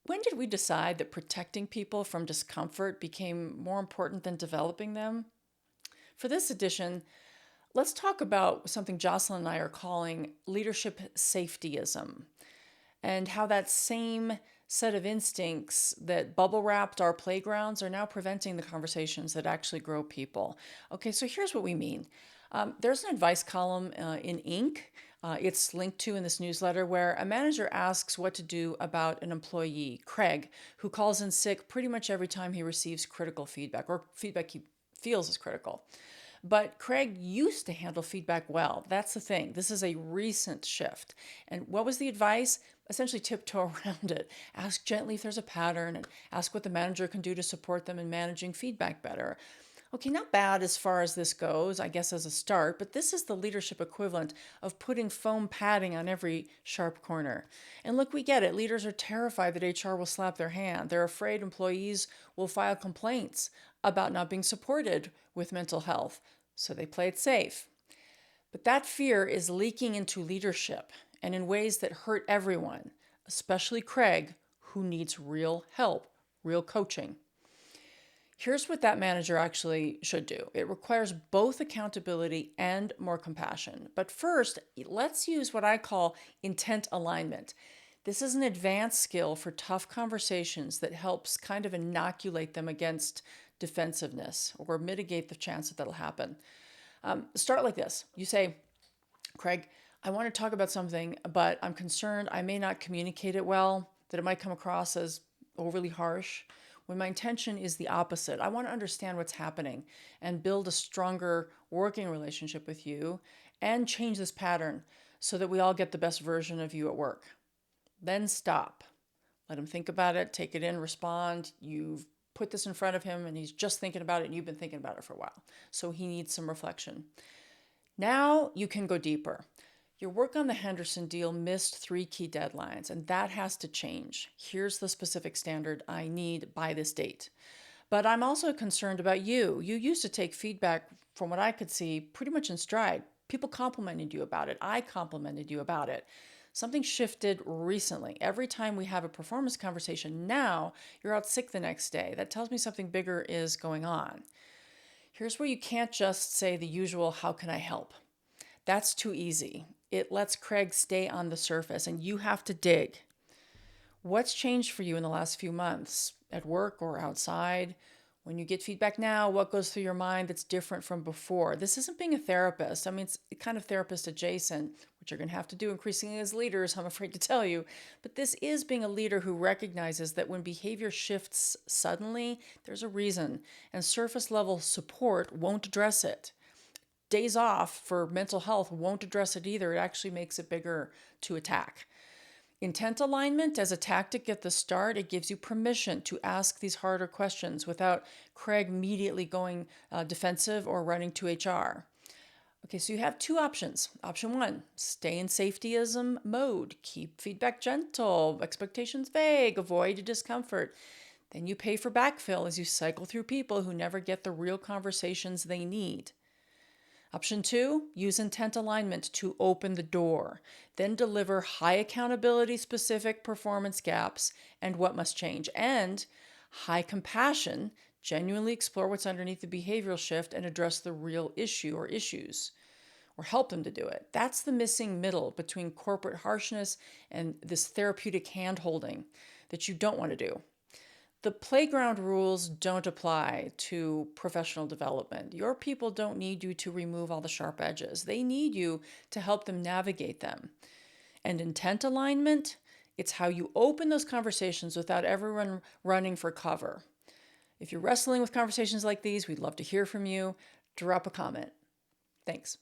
When did we decide that protecting people from discomfort became more important than developing them? For this edition, let's talk about something Jocelyn and I are calling leadership safetyism, and how that same set of instincts that bubble wrapped our playgrounds are now preventing the conversations that actually grow people. Okay, so here's what we mean. There's an advice column in Inc. It's linked to in this newsletter where a manager asks what to do about an employee, Craig, who calls in sick pretty much every time he receives critical feedback or feedback he feels is critical. But Craig used to handle feedback well. That's the thing. This is a recent shift. And what was the advice? Essentially, tiptoe around it. Ask gently if there's a pattern and ask what the manager can do to support them in managing feedback better. Okay, not bad as far as this goes, I guess, as a start, but this is the leadership equivalent of putting foam padding on every sharp corner. And look, we get it. Leaders are terrified that HR will slap their hand. They're afraid employees will file complaints about not being supported with mental health, so they play it safe. But that fear is leaking into leadership and in ways that hurt everyone, especially Craig, who needs real help, real coaching. Here's what that manager actually should do. It requires both accountability and more compassion. But first, let's use what I call intent alignment. This is an advanced skill for tough conversations that helps kind of inoculate them against defensiveness or mitigate the chance that that'll happen. Start like this. You say, Craig, I want to talk about something, but I'm concerned I may not communicate it well, that it might come across as overly harsh, when my intention is the opposite. I want to understand what's happening and build a stronger working relationship with you and change this pattern so that we all get the best version of you at work. Then stop. Let him think about it, take it in, respond. You've put this in front of him and he's just thinking about it and you've been thinking about it for a while. So he needs some reflection. Now you can go deeper. Your work on the Henderson deal missed 3 key deadlines, and that has to change. Here's the specific standard I need by this date. But I'm also concerned about you. You used to take feedback, from what I could see, pretty much in stride. People complimented you about it. I complimented you about it. Something shifted recently. Every time we have a performance conversation now, you're out sick the next day. That tells me something bigger is going on. Here's where you can't just say the usual, how can I help? That's too easy. It lets Craig stay on the surface and you have to dig. What's changed for you in the last few months at work or outside? When you get feedback now, what goes through your mind that's different from before? This isn't being a therapist. I mean, it's kind of therapist adjacent, which you're going to have to do increasingly as leaders, I'm afraid to tell you. But this is being a leader who recognizes that when behavior shifts suddenly, there's a reason, and surface level support won't address it. Days off for mental health won't address it either. It actually makes it bigger to attack. Intent alignment as a tactic at the start, it gives you permission to ask these harder questions without Craig immediately going defensive or running to HR. Okay, so you have 2 options. Option 1, stay in safetyism mode. Keep feedback gentle, expectations vague, avoid discomfort. Then you pay for backfill as you cycle through people who never get the real conversations they need. Option 2, use intent alignment to open the door. Then deliver high accountability specific performance gaps and what must change. And high compassion, genuinely explore what's underneath the behavioral shift and address the real issue or issues, or help them to do it. That's the missing middle between corporate harshness and this therapeutic hand holding that you don't want to do. The playground rules don't apply to professional development. Your people don't need you to remove all the sharp edges. They need you to help them navigate them. And intent alignment, it's how you open those conversations without everyone running for cover. If you're wrestling with conversations like these, we'd love to hear from you. Drop a comment. Thanks.